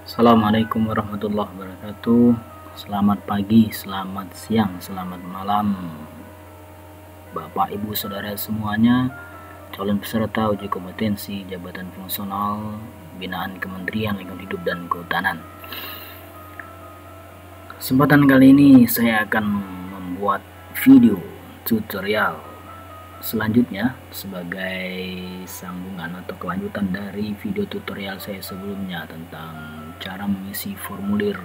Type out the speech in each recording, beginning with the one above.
Assalamualaikum warahmatullahi wabarakatuh. Selamat pagi, selamat siang, selamat malam Bapak Ibu Saudara semuanya, calon peserta uji kompetensi jabatan fungsional binaan Kementerian Lingkungan Hidup dan Kehutanan. Kesempatan kali ini saya akan membuat video tutorial selanjutnya sebagai sambungan atau kelanjutan dari video tutorial saya sebelumnya tentang cara mengisi formulir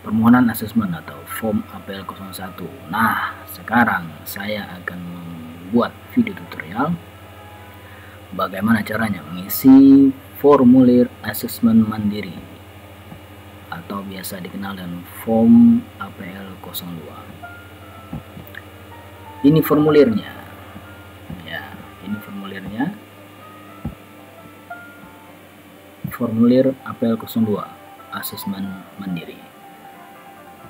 permohonan asesmen atau form APL 01. Nah, sekarang saya akan membuat video tutorial bagaimana caranya mengisi formulir asesmen mandiri atau biasa dikenal dengan form APL 02. Ini formulirnya ya, ini formulirnya, formulir APL 02 asesmen mandiri.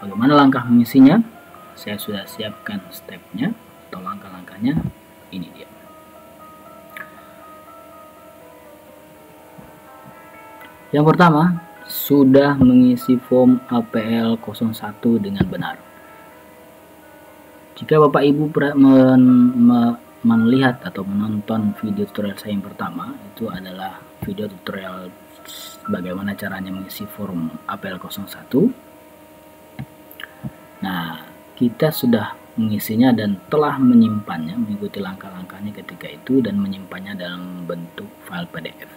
Bagaimana langkah mengisinya? Saya sudah siapkan stepnya atau langkah-langkahnya. Ini dia. Yang pertama, sudah mengisi form APL 01 dengan benar. Jika Bapak Ibu melihat atau menonton video tutorial saya yang pertama, itu adalah video tutorial bagaimana caranya mengisi form APL 01. Nah, kita sudah mengisinya dan telah menyimpannya, mengikuti langkah-langkahnya ketika itu dan menyimpannya dalam bentuk file PDF.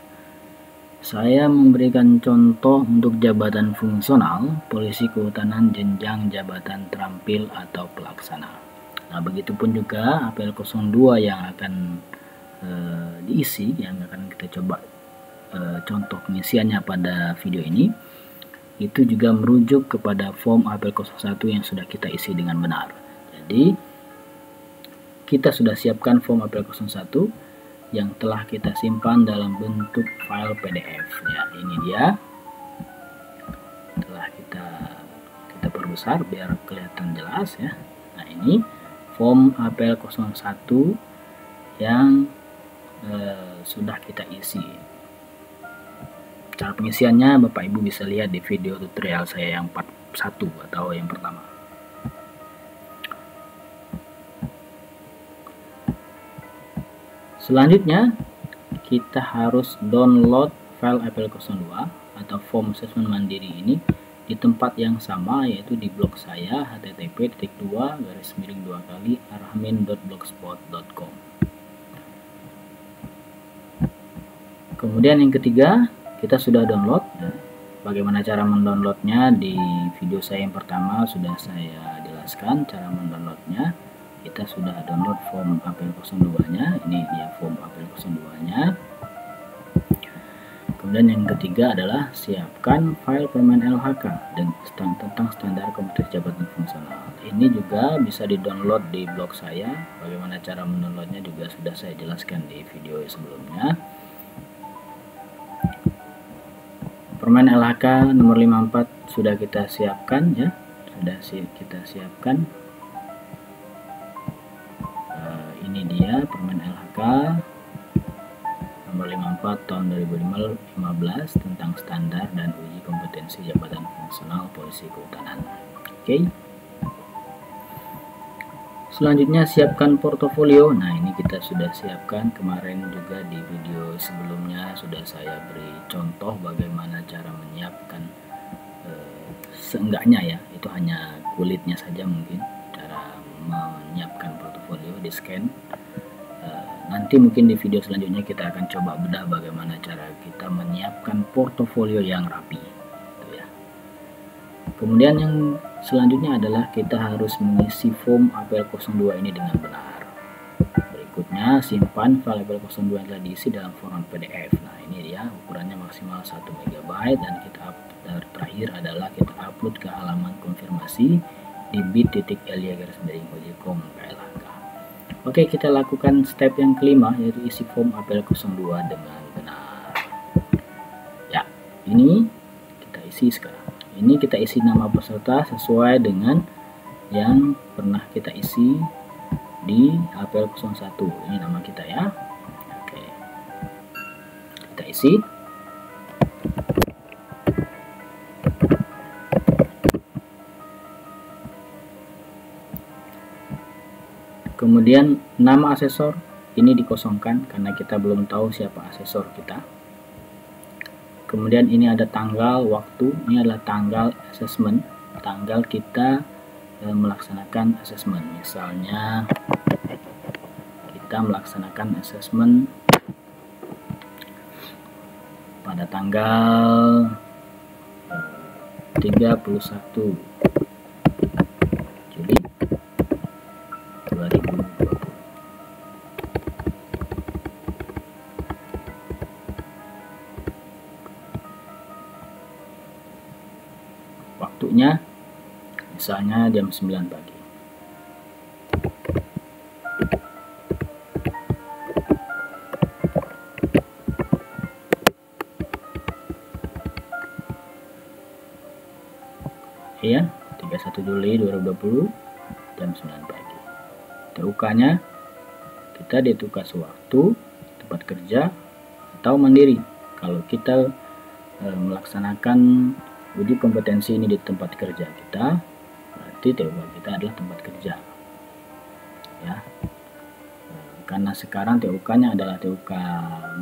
Saya memberikan contoh untuk jabatan fungsional, polisi kehutanan jenjang jabatan terampil atau pelaksana. Nah, begitupun juga APL 02 yang akan diisi, yang akan kita coba contoh pengisiannya pada video ini, itu juga merujuk kepada form APL 01 yang sudah kita isi dengan benar. Jadi, kita sudah siapkan form APL 01 yang telah kita simpan dalam bentuk file PDF. Ya, ini dia. Telah kita perbesar biar kelihatan jelas ya. Nah, ini form APL 01 yang sudah kita isi. Cara pengisiannya Bapak Ibu bisa lihat di video tutorial saya yang part 1 atau yang pertama. Selanjutnya kita harus download file APL 02 atau form assessment mandiri ini di tempat yang sama, yaitu di blog saya http://arhamin.blogspot.com. Kemudian yang ketiga, kita sudah download. Bagaimana cara mendownloadnya di video saya yang pertama sudah saya jelaskan cara mendownloadnya. Kita sudah download form APL 02 nya, ini dia form APL 02 nya. Kemudian yang ketiga adalah siapkan file permen LHK dan tentang standar kompetensi jabatan fungsional. Ini juga bisa di-download di blog saya. Bagaimana cara mendownloadnya juga sudah saya jelaskan di video sebelumnya. Permen LHK nomor 54 sudah kita siapkan ya, sudah kita siapkan. Ini dia permen LHK nomor 54 tahun 2015 tentang standar dan uji kompetensi jabatan fungsional polisi kehutanan. Oke. Selanjutnya siapkan portofolio. Nah, ini kita sudah siapkan kemarin juga di video sebelumnya sudah saya beri contoh bagaimana cara menyiapkan seenggaknya ya, itu hanya kulitnya saja mungkin cara menyiapkan portofolio di scan. Nanti mungkin di video selanjutnya kita akan coba bedah bagaimana cara kita menyiapkan portofolio yang rapi gitu ya. Kemudian yang selanjutnya adalah kita harus mengisi form APL 02 ini dengan benar. Berikutnya simpan file APL 02 yang telah diisi dalam format PDF. Nah, ini dia ukurannya maksimal 1 MB dan kita terakhir adalah kita upload ke halaman konfirmasi di bit.ly/ojkom/klhk. Oke, kita lakukan step yang kelima, yaitu isi form APL 02 dengan benar. Ya, ini kita isi sekarang. Ini kita isi nama peserta sesuai dengan yang pernah kita isi di APL 01. Ini nama kita ya. Oke. Kita isi. Kemudian nama asesor ini dikosongkan karena kita belum tahu siapa asesor kita. Kemudian ini ada tanggal, waktu, ini adalah tanggal assessment, tanggal kita melaksanakan assessment. Misalnya kita melaksanakan assessment pada tanggal 31 Juli 2020. Waktunya misalnya jam 9 pagi. Ya, 31 Juli 2020 jam 9 pagi. TUK-nya kita ditugas waktu, tempat kerja, atau mandiri. Kalau kita melaksanakan uji kompetensi ini di tempat kerja kita, berarti TUK kita adalah tempat kerja. Ya, karena sekarang TUK-nya adalah TUK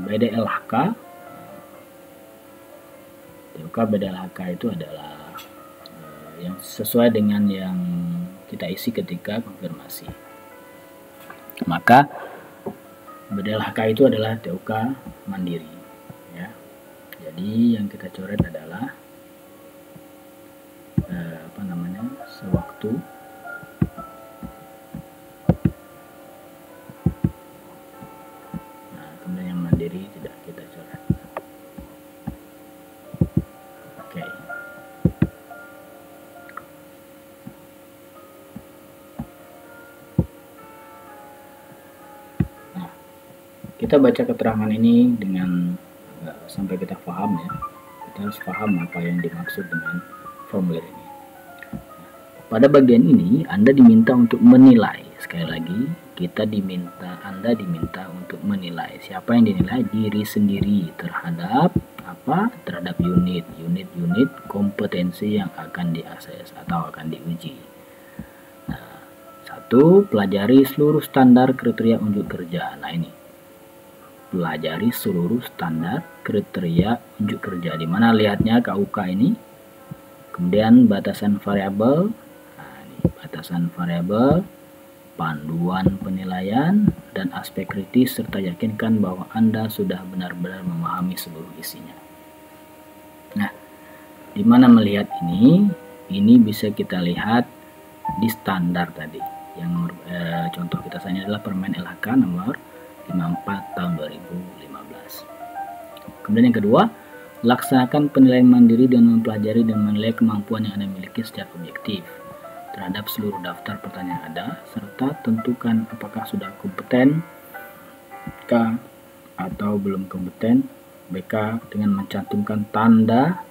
BDLHK. TUK BDLHK itu adalah yang sesuai dengan yang kita isi ketika konfirmasi. Maka BDLHK itu adalah TUK mandiri, ya. Jadi yang kita coret adalah sewaktu kemudian yang mandiri tidak kita coret. Oke. Nah, kita baca keterangan ini dengan sampai kita paham, ya. Kita harus paham apa yang dimaksud dengan formulir ini. Pada bagian ini Anda diminta untuk menilai. Sekali lagi, Anda diminta untuk menilai. Siapa yang dinilai? Diri sendiri terhadap apa? Terhadap unit kompetensi yang akan diakses atau akan diuji. Nah, 1. Pelajari seluruh standar kriteria unjuk kerja. Nah, ini. Pelajari seluruh standar kriteria unjuk kerja. Di mana lihatnya KUK ini. Kemudian batasan variabel. Batasan variabel, panduan penilaian, dan aspek kritis, serta yakinkan bahwa Anda sudah benar-benar memahami seluruh isinya. Nah, di mana melihat ini? Ini bisa kita lihat di standar tadi. Yang contoh kita saja adalah Permen LHK nomor 54 tahun 2015. Kemudian yang kedua, laksanakan penilaian mandiri dan mempelajari dan menilai kemampuan yang Anda miliki secara objektif terhadap seluruh daftar pertanyaan Anda, serta tentukan apakah sudah kompeten K atau belum kompeten BK dengan mencantumkan tanda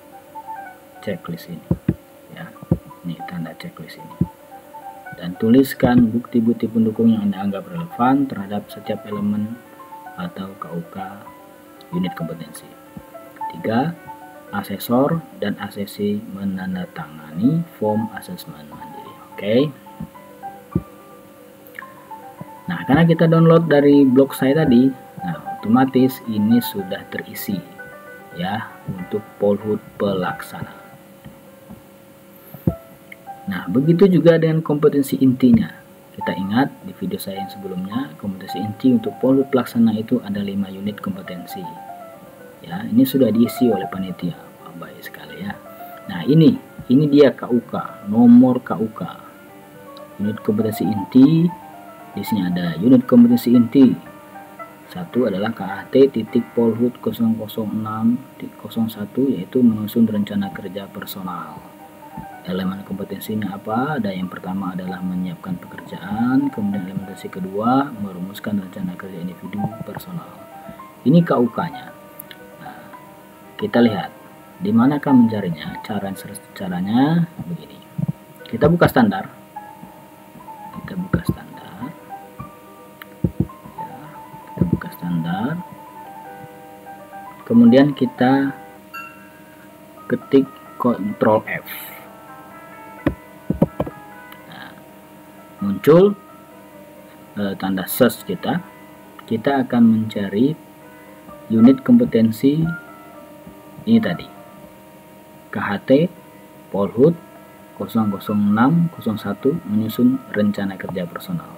checklist ini, ya. Ini tanda checklist ini. Dan tuliskan bukti-bukti pendukung yang Anda anggap relevan terhadap setiap elemen atau KUK unit kompetensi. 3. Asesor dan asesi menandatangani form asesmen mandiri. Oke. Nah, karena kita download dari blog saya tadi, nah otomatis ini sudah terisi, ya, untuk Polhut pelaksana. Nah, begitu juga dengan kompetensi intinya. Kita ingat di video saya yang sebelumnya, kompetensi inti untuk Polhut pelaksana itu ada 5 unit kompetensi. Ya, ini sudah diisi oleh panitia, baik sekali, ya. Nah, ini dia KUK, nomor KUK. Unit kompetensi inti, di sini ada unit kompetensi inti. 1 adalah KAT titik Polhut 006.01, yaitu menyusun rencana kerja personal. Elemen kompetensinya apa? Ada yang pertama adalah menyiapkan pekerjaan, kemudian elemen kedua merumuskan rencana kerja individu personal. Ini KUK-nya. Nah, kita lihat di manakah mencarinya. Caranya begini. Kita buka standar. Kemudian kita ketik Ctrl F. Nah, muncul tanda search kita akan mencari unit kompetensi ini tadi, KHT Polhut 00601 menyusun rencana kerja personal.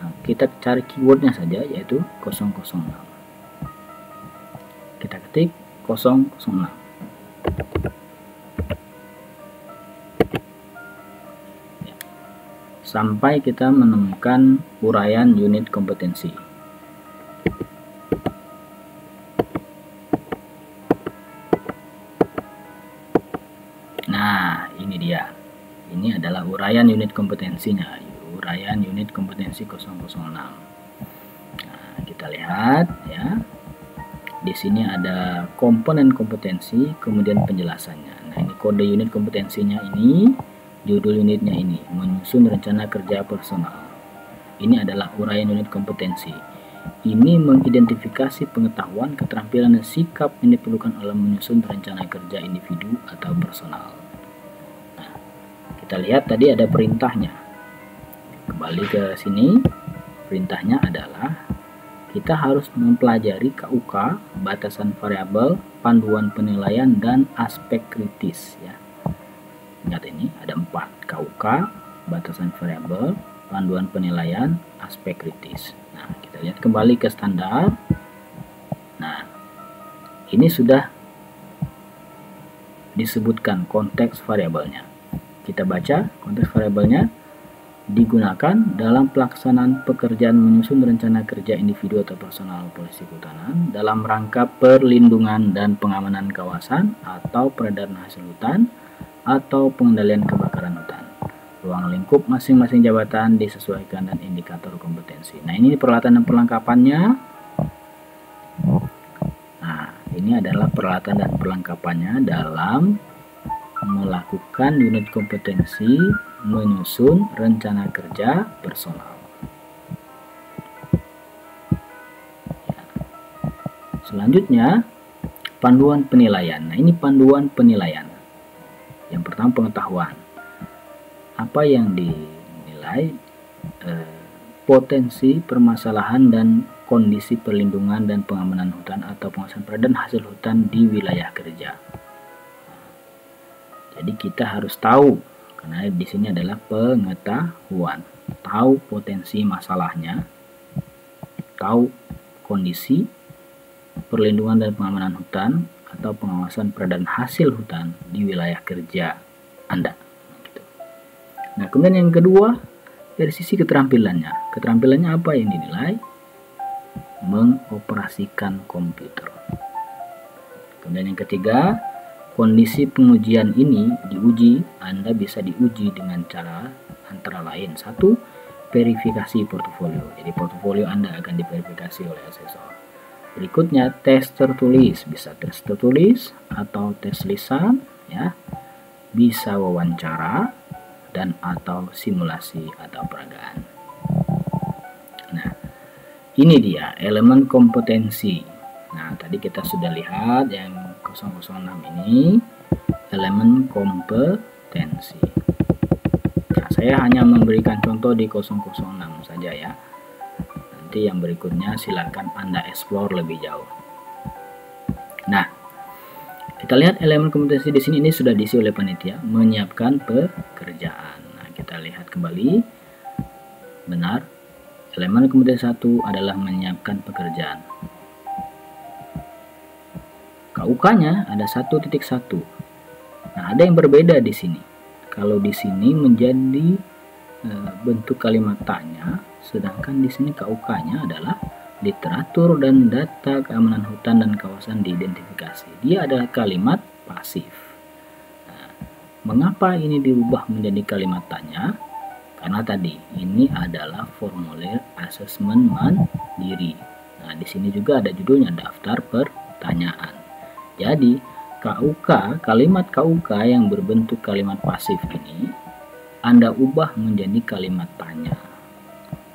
Nah, kita cari keywordnya saja, yaitu 006. Kita ketik 006. Sampai kita menemukan uraian unit kompetensi. Nah, ini dia. Ini adalah uraian unit kompetensinya. Uraian unit kompetensi 006. Nah, kita lihat ya. Di sini ada komponen kompetensi, kemudian penjelasannya. Nah, ini kode unit kompetensinya ini. Judul unitnya ini, menyusun rencana kerja personal. Ini adalah uraian unit kompetensi. Ini mengidentifikasi pengetahuan, keterampilan, dan sikap yang diperlukan dalam menyusun rencana kerja individu atau personal. Nah, kita lihat tadi ada perintahnya. Kembali ke sini, perintahnya adalah kita harus mempelajari KUK, batasan variabel, panduan penilaian, dan aspek kritis ya. Ingat, ini ada 4, KUK, batasan variabel, panduan penilaian, aspek kritis. Nah, kita lihat kembali ke standar. Nah, ini sudah disebutkan konteks variabelnya. Kita baca konteks variabelnya, digunakan dalam pelaksanaan pekerjaan menyusun rencana kerja individu atau personal polisi kehutanan dalam rangka perlindungan dan pengamanan kawasan atau peredaran hasil hutan atau pengendalian kebakaran hutan. Ruang lingkup masing-masing jabatan disesuaikan dan indikator kompetensi. Nah, ini peralatan dan perlengkapannya. Nah, ini adalah peralatan dan perlengkapannya dalam melakukan unit kompetensi menyusun rencana kerja personal. Ya. Selanjutnya, panduan penilaian. Nah, ini panduan penilaian. Yang pertama, pengetahuan. Apa yang dinilai, potensi permasalahan dan kondisi perlindungan dan pengamanan hutan atau pengawasan peredaran hasil hutan di wilayah kerja. Jadi kita harus tahu, karena di sini adalah pengetahuan. Tahu potensi masalahnya, tahu kondisi perlindungan dan pengamanan hutan atau pengawasan peredaran hasil hutan di wilayah kerja Anda. Gitu. Nah, kemudian yang kedua, dari sisi keterampilannya. Keterampilannya apa yang dinilai? Mengoperasikan komputer. Kemudian yang ketiga, kondisi pengujian ini diuji, Anda bisa diuji dengan cara antara lain. 1. Verifikasi portofolio. Jadi portofolio Anda akan diverifikasi oleh asesor. Berikutnya, tes tertulis, bisa tes tertulis atau tes lisan ya. Bisa wawancara dan atau simulasi atau peragaan. Nah, ini dia elemen kompetensi. Nah, tadi kita sudah lihat yang 006 ini elemen kompetensi. Nah, saya hanya memberikan contoh di 006 saja ya. Nanti yang berikutnya silakan Anda explore lebih jauh. Nah, kita lihat elemen kompetensi di sini, ini sudah diisi oleh panitia, menyiapkan pekerjaan. Nah, kita lihat kembali. Benar. Elemen kompetensi 1 adalah menyiapkan pekerjaan. KUK-nya ada 1.1. Nah, ada yang berbeda di sini. Kalau di sini menjadi bentuk kalimat tanya, sedangkan di sini KUK-nya adalah literatur dan data keamanan hutan dan kawasan diidentifikasi. Dia adalah kalimat pasif. Nah, mengapa ini diubah menjadi kalimat tanya? Karena tadi ini adalah formulir asesmen mandiri. Nah, di sini juga ada judulnya daftar pertanyaan. Jadi, KUK, kalimat KUK yang berbentuk kalimat pasif ini Anda ubah menjadi kalimat tanya.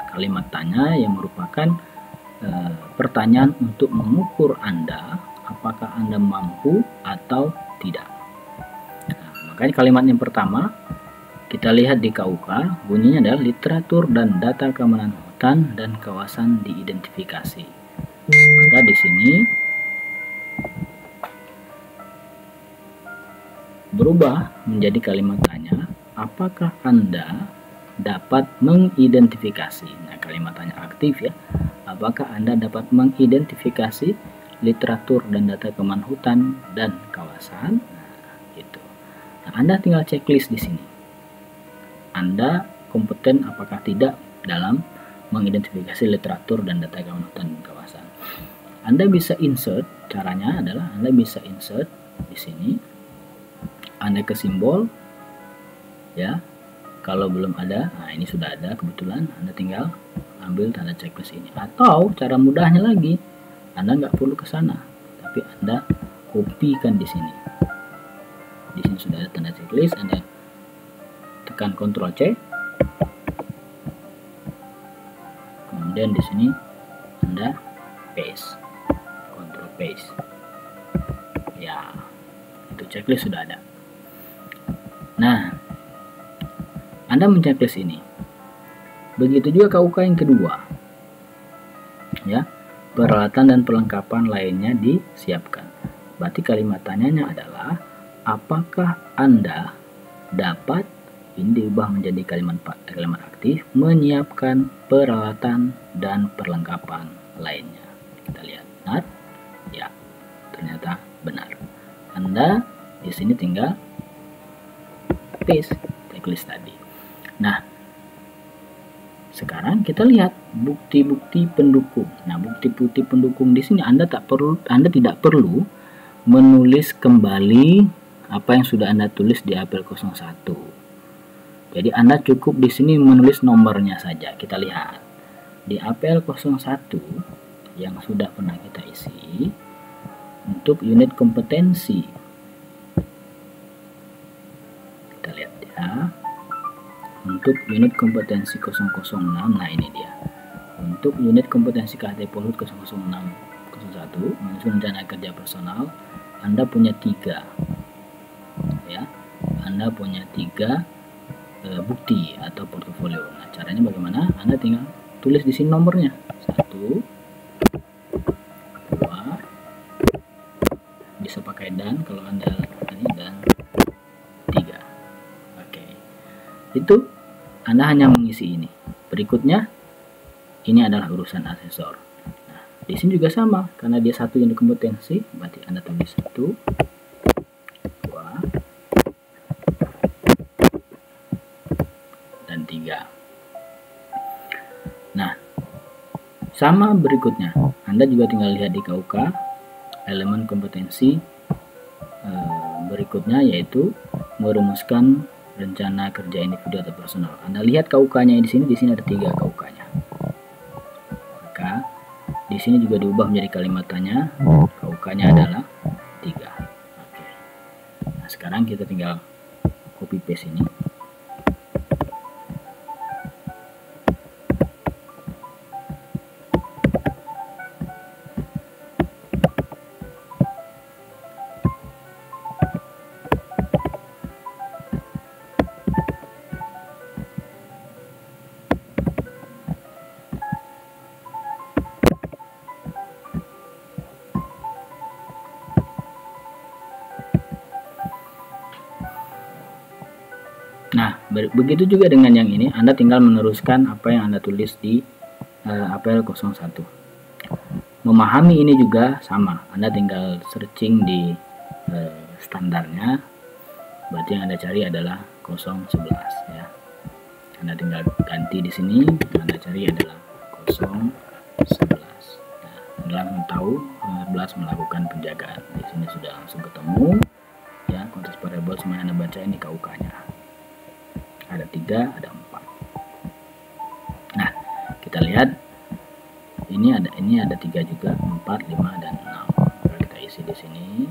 Kalimat tanya yang merupakan pertanyaan untuk mengukur Anda apakah Anda mampu atau tidak. Nah, makanya kalimat yang pertama kita lihat di KUK bunyinya adalah literatur dan data keamanan hutan dan kawasan diidentifikasi. Maka di sini berubah menjadi kalimat tanya, apakah Anda dapat mengidentifikasi? Nah, kalimat tanya aktif ya. Apakah Anda dapat mengidentifikasi literatur dan data Kementerian Hutan dan Kawasan? Nah, gitu. Nah, Anda tinggal checklist di sini. Anda kompeten apakah tidak dalam mengidentifikasi literatur dan data Kementerian Hutan dan Kawasan. Anda bisa insert, caranya adalah Anda bisa insert di sini. Anda ke simbol ya. Kalau belum ada, nah ini sudah ada kebetulan, Anda tinggal ambil tanda checklist ini. Atau cara mudahnya lagi, Anda nggak perlu ke sana, tapi Anda kopikan di sini. Di sini sudah ada tanda checklist, Anda tekan Ctrl C. Kemudian di sini Anda paste. Ctrl paste. Ya, itu checklist sudah ada. Nah, Anda menceklis ini. Begitu juga KUK yang kedua. Ya, peralatan dan perlengkapan lainnya disiapkan. Berarti kalimat tanyanya adalah apakah Anda dapat, ini diubah menjadi kalimat aktif, menyiapkan peralatan dan perlengkapan lainnya. Kita lihat benar? Ya, ternyata benar. Anda di sini tinggal paste checklist tadi. Nah, sekarang kita lihat bukti-bukti pendukung. Nah, bukti-bukti pendukung di sini Anda tidak perlu menulis kembali apa yang sudah Anda tulis di APL 01. Jadi Anda cukup di sini menulis nomornya saja. Kita lihat di APL 01 yang sudah pernah kita isi untuk unit kompetensi. Untuk unit kompetensi 006, nah ini dia. Untuk unit kompetensi KHT Polhut 00601 menyusun rencana kerja personal, Anda punya 3 ya. Anda punya 3 bukti atau portofolio. Nah, caranya bagaimana? Anda tinggal tulis di sini nomornya. 1, 2, bisa pakai dan kalau Anda ini, dan 3. Oke. Itu Anda hanya mengisi ini. Berikutnya, ini adalah urusan asesor. Nah, di sini juga sama, karena dia 1 unit kompetensi, berarti Anda tulis 1, 2, dan 3. Nah, sama berikutnya, Anda juga tinggal lihat di KUK, elemen kompetensi berikutnya yaitu merumuskan rencana kerja individu atau personal. Anda lihat KUK-nya di sini ada 3 KUK-nya. Maka di sini juga diubah menjadi kalimat tanya. KUK-nya adalah 3. Oke. Nah, sekarang kita tinggal copy paste ini. Nah, begitu juga dengan yang ini, Anda tinggal meneruskan apa yang Anda tulis di APL 01. Memahami ini juga sama, Anda tinggal searching di standarnya, berarti yang Anda cari adalah 011 ya. Anda tinggal ganti di sini, Anda cari adalah 011. Nah, Anda langsung tahu 011 melakukan penjagaan. Di sini sudah langsung ketemu ya, konteks variabel semuanya Anda baca ini KUK-nya. Ada 3, ada 4. Nah, kita lihat ini ada 3 juga, 4, 5, dan 6. Maka kita isi di sini.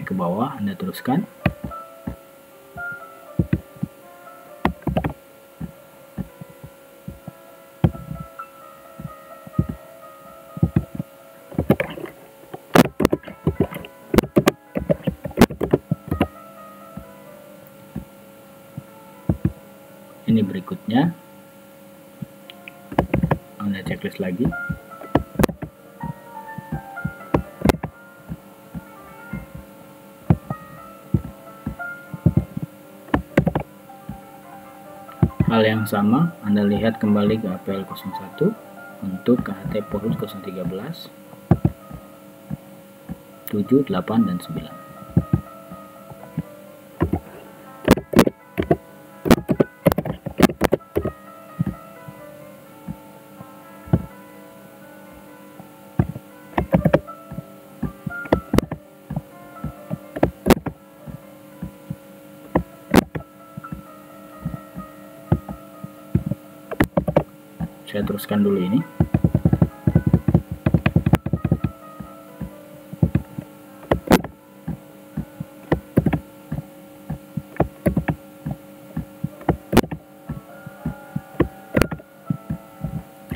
sampai ke bawah, Anda teruskan. Ini berikutnya, Anda checklist lagi. Hal yang sama, Anda lihat kembali ke APL 01 untuk KHT Polhut 013, 7, 8, dan 9. Saya teruskan dulu ini.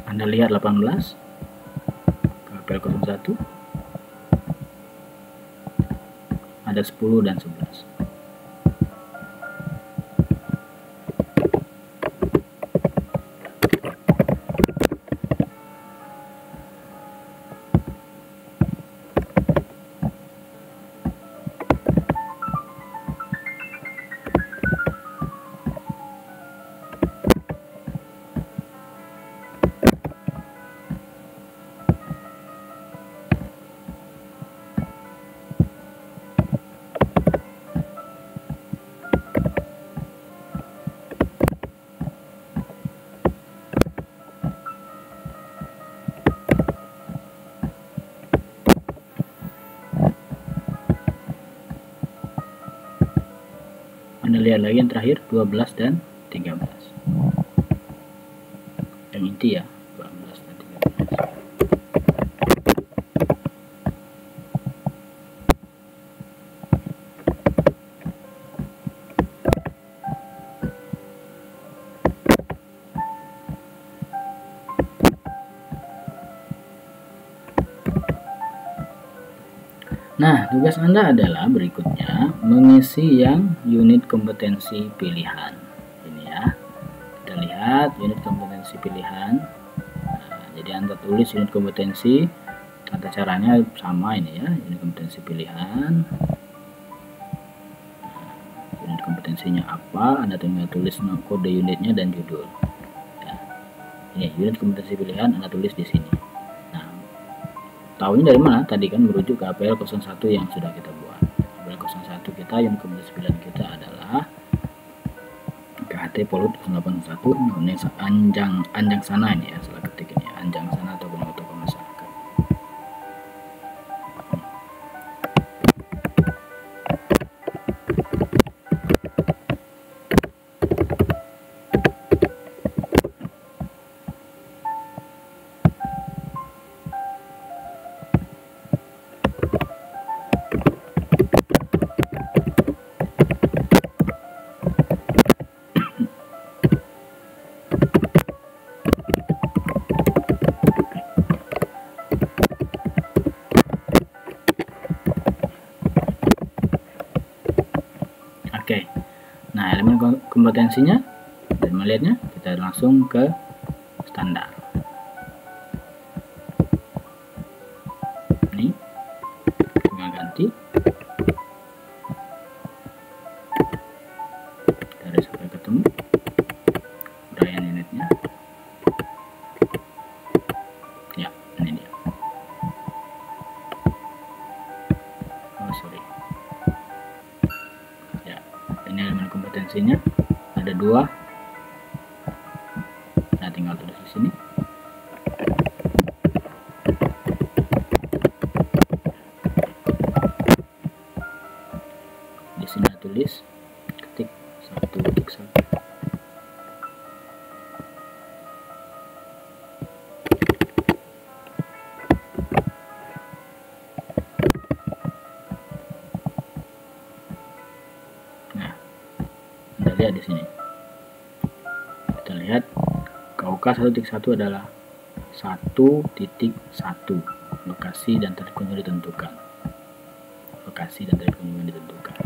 Anda lihat 18 KPL 01 ada 10 dan 11. Anda lihat lagi yang terakhir 12 dan 13. Yang inti ya, 12 dan 13. Nah, tugas Anda adalah berikutnya mengisi yang unit kompetensi pilihan. Ini ya, kita lihat unit kompetensi pilihan. Nah, jadi Anda tulis unit kompetensi, tata caranya sama ini ya, unit kompetensi pilihan. Nah, unit kompetensinya apa? Anda tinggal tulis kode unitnya dan judul. Ya, ini unit kompetensi pilihan Anda tulis di sini. Tahunya dari mana? Tadi kan merujuk ke APL 01 yang sudah kita buat. APL 01 kita, unit kompetensi pilihan kita adalah KHT Polhut 081, anjang sana ini ya, salah ketik ini, anjang sana ataupun tokoh masyarakat. Oke, nah elemen kompetensinya dan melihatnya kita langsung ke standar. Ini tinggal ganti dari sampai ketemu uraian unitnya. Ya, ini dia. Oh sorry. Ini elemen kompetensinya ada 2. Nah, tinggal tulis di sini. Di sini tulis ketik 1 1. di sini. Kita lihat KUK 1.1 adalah 1.1, lokasi dan tarif kunjungan ditentukan. Lokasi dan tarif kunjungan ditentukan.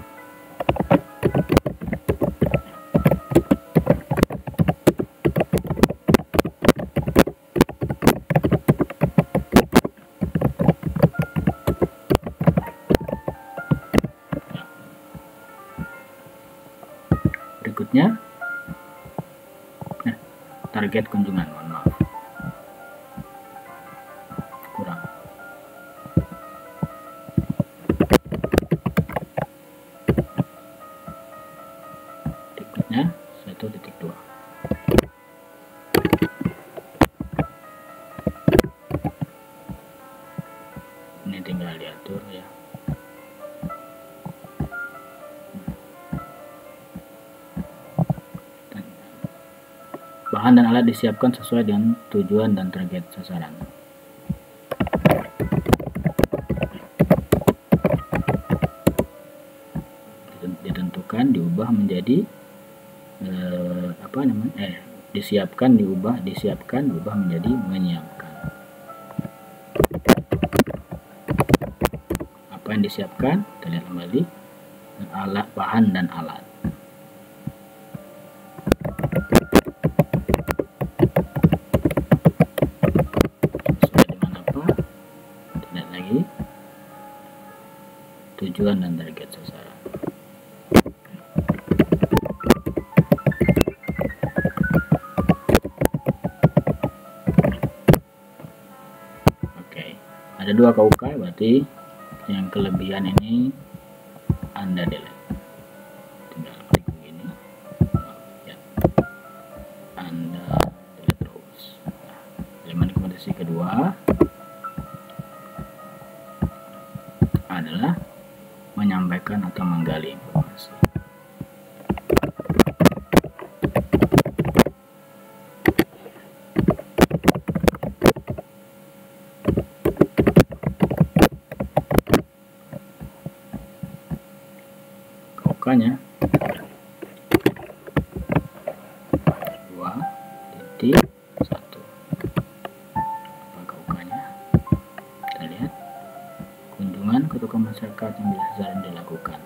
Berikutnya, target kunjungan, mohon maaf, kurang. Berikutnya 1.2. Ini tinggal diatur ya. Bahan dan alat disiapkan sesuai dengan tujuan dan target sasaran. Ditentukan, diubah menjadi disiapkan, diubah menjadi menyiapkan. Apa yang disiapkan? Kita lihat kembali, alat, bahan dan alat. Tujuan dan target sasaran. Oke, ada 2 KUK, berarti yang kelebihan ini Anda delete. Tinggal klik begini ya. Anda delete terus. Elemen rekomendasi kedua adalah menyampaikan atau menggali informasi. KUK-nya 2.1. Apa KUK-nya? Kita lihat, kunjungan ke tokoh masyarakat yang bisa sasaran dilakukan.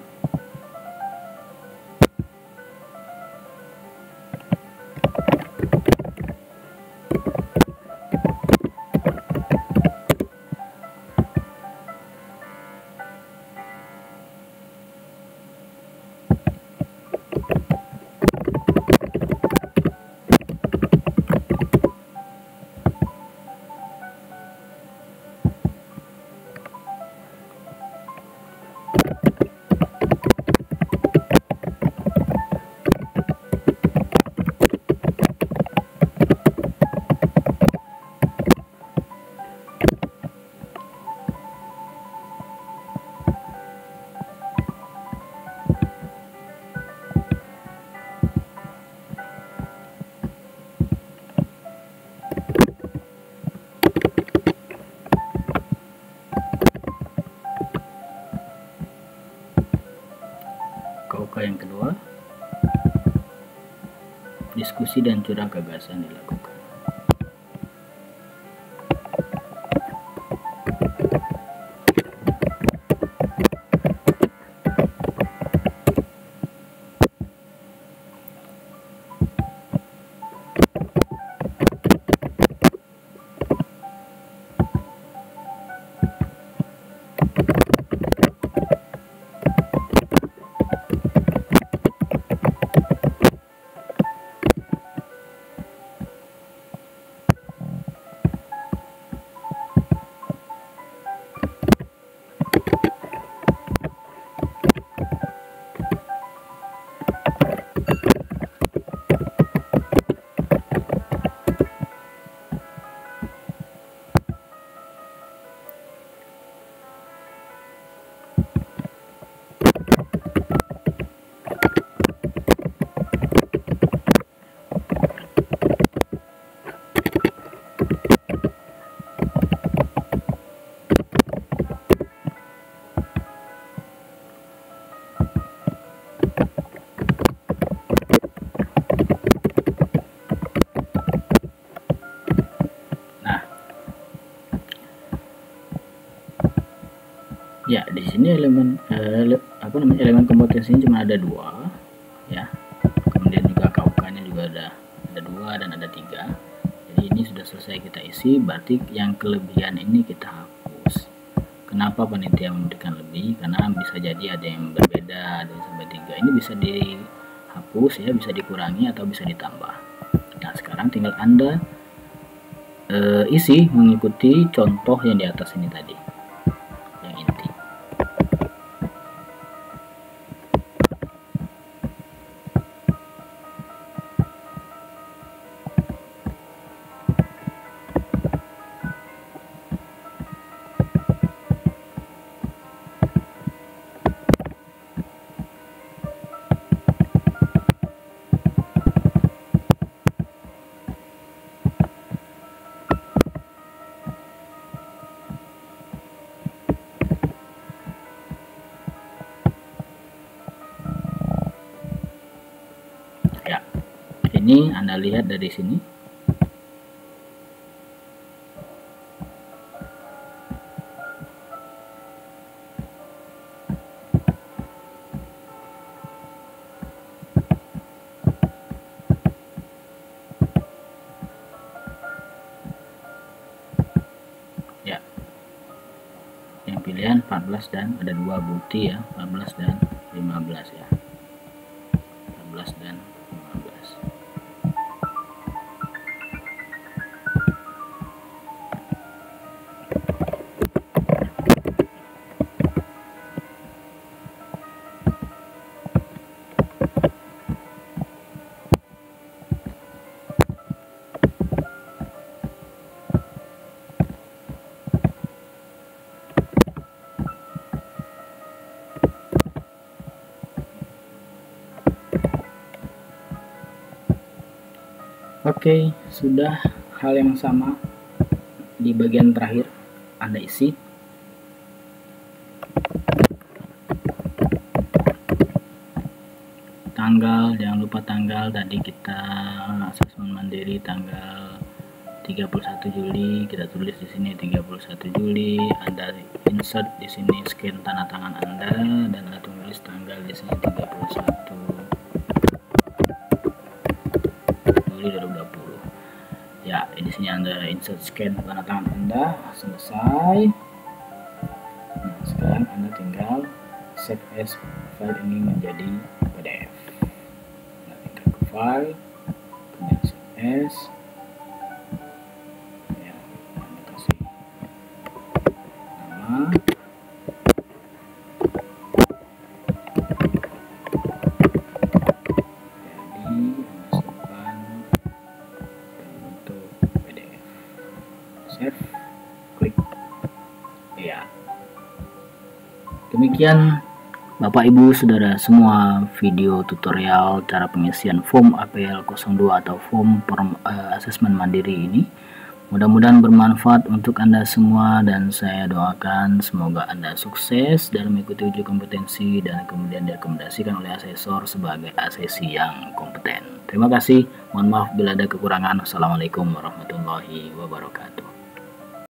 KUK yang kedua, diskusi dan curah gagasan dilakukan. Ya, di sini elemen elemen kompetensinya cuma ada 2 ya. Kemudian juga KUK-nya juga ada 2 dan ada 3. Jadi ini sudah selesai kita isi, berarti yang kelebihan ini kita hapus. Kenapa panitia memberikan lebih? Karena bisa jadi ada yang berbeda, ada yang sampai 3. Ini bisa dihapus ya, bisa dikurangi atau bisa ditambah. Nah, sekarang tinggal Anda isi mengikuti contoh yang di atas ini tadi, yang inti. Ya, ini Anda lihat dari sini. Ya, yang pilihan 14 dan ada 2 bukti ya, 14 dan 15 ya. 14 dan 15. Oke, sudah hal yang sama di bagian terakhir Anda isi. Tanggal, jangan lupa tanggal tadi kita asesmen mandiri tanggal 31 Juli, kita tulis di sini 31 Juli, Anda insert di sini scan tanda tangan Anda dan Anda tulis tanggal di sini 31 Juli 2020. Ya, di sini Anda insert scan tanda tangan Anda, selesai. Nah, sekarang Anda tinggal save as file ini menjadi PDF. Nah, tinggal ke file, kemudian save as. Ya, Anda kasih nama. Save, klik ya. Demikian Bapak Ibu Saudara semua video tutorial cara pengisian form APL 02 atau form asesmen mandiri ini. Mudah-mudahan bermanfaat untuk Anda semua dan saya doakan semoga Anda sukses dalam mengikuti uji kompetensi dan kemudian direkomendasikan oleh asesor sebagai asesi yang kompeten. Terima kasih. Mohon maaf bila ada kekurangan. Wassalamualaikum warahmatullahi wabarakatuh.